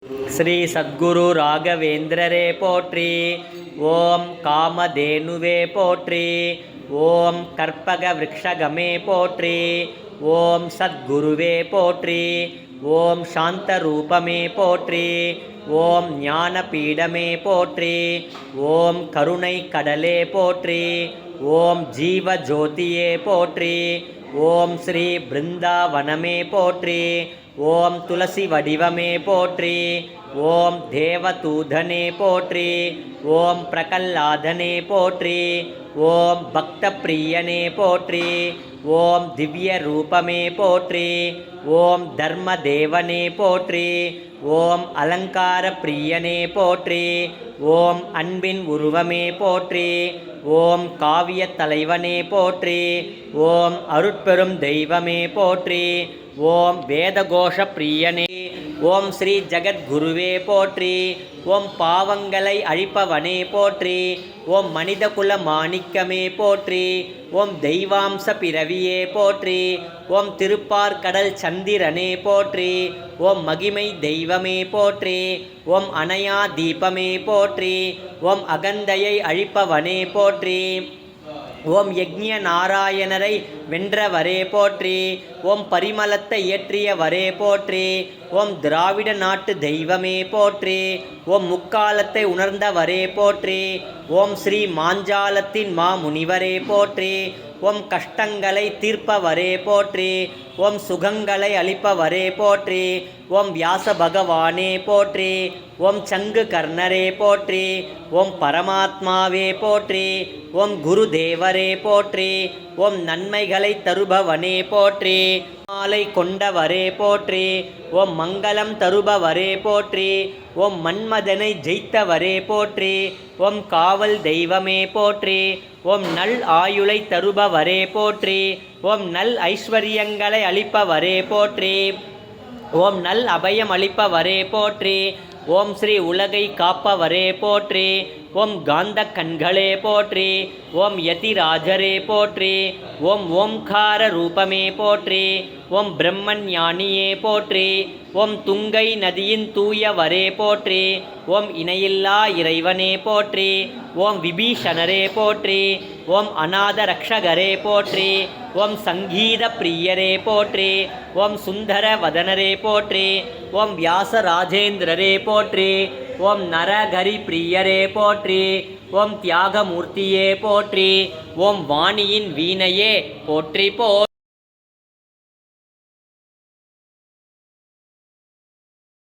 ஸ்ரீ சத்குரு ராகவேந்திரரே போற்றி. ஓம் காமதேனுவே போற்றி. ஓம் கற்பக விருக்ஷகமே போற்றி. ஓம் சத்குருவே போற்றி. ஓம் சாந்த ரூபமே போற்றி. ஓம் ஞானபீடமே போற்றி. ஓம் கருணை கடலே போற்றி. ஓம் ஜீவ ஜோதியே போற்றி. ஓம் ஸ்ரீ பிருந்தாவனமே போற்றி. ஓம் துளசி வடிவமே போற்றி. ஓம் தேவதூதனே போற்றி. ஓம் பிரகல்லாதனே போற்றி. ஓம் பக்த பிரியனே போற்றி. ஓம் திவ்ய ரூபமே போற்றி. ஓம் தர்மதேவனே போற்றி. ஓம் அலங்கார பிரியனே போற்றி. ஓம் அன்பின் உருவமே போற்றி. ஓம் காவிய தலைவனே போற்றி. ஓம் அருட்பெரும் தெய்வமே போற்றி. ஓம் வேதகோஷ பிரியனே. ஓம் ஸ்ரீ ஜகத்குருவே போற்றி. ஓம் பாவங்களை அழிப்பவனே போற்றி. ஓம் மனிதகுல மாணிக்கமே போற்றி. ஓம் தெய்வாம்ச பிறவியே போற்றி. ஓம் திருப்பார்கடல் சந்திரனே போற்றி. ஓம் மகிமை தெய்வமே போற்றி. ஓம் அணையா தீபமே போற்றி. ஓம் அகந்தையை அழிப்பவனே போற்றி. ஓம் யக்ஞ நாராயணரை வென்றவரே போற்றி. ஓம் பரிமளத்தை இயற்றியவரே போற்றி. ஓம் திராவிட நாட்டு தெய்வமே போற்றி. ஓம் முக்காலத்தை உணர்ந்தவரே போற்றி. ஓம் ஸ்ரீ மாஞ்சாலத்தின் மாமுனிவரே போற்றி. ஓம் கஷ்டங்களை தீர்ப்பவரே போற்றி. ஓம் சுகங்களை அளிப்பவரே போற்றி. ஓம் வியாச பகவானே போற்றி. ஓம் சங்கு கர்ணரே போற்றி. ஓம் பரமாத்மாவே போற்றி. ஓம் குருதேவரே போற்றி. ஓம் நன்மைகளை தருபவனே போற்றி. மாலை கொண்டவரே போற்றி. ஓம் மங்களம் தருபவரே போற்றி. ஓம் மன்மதனை ஜெயித்தவரே போற்றி. ஓம் காவல் தெய்வமே போற்றி. ஓம் நல் ஆயுளை தருபவரே போற்றி. ஓம் நல் ஐஸ்வர்யங்களை அளிப்பவரே போற்றி. ஓம் நல் அபயம் அளிப்பவரே போற்றி. ஓம் ஸ்ரீ உலகை காப்பவரே போற்றி. ஓம் காந்த கண்களே போற்றி. ஓம் யதிராஜரே போற்றி. ஓம் ஓம்கார ரூபமே போற்றி. ஓம் பிரம்மன் ஞானியே போற்றி. ஓம் துங்கை நதியின் தூயவரே போற்றி. ஓம் இணையில்லா இறைவனே போற்றி. ஓம் விபீஷணரே போற்றி. ஓம் அநாத ரக்ஷகரே போற்றி. ஓம் சங்கீத பிரியரே போற்றி. ஓம் சுந்தர வதனரே போற்றி. ஓம் வியாச ராஜேந்திரரே போற்றி. ஓம் நரகரி பிரியரே போற்றி. ஓம் தியாகமூர்த்தியே போற்றி. ஓம் வாணியின் வீணையே போற்றி.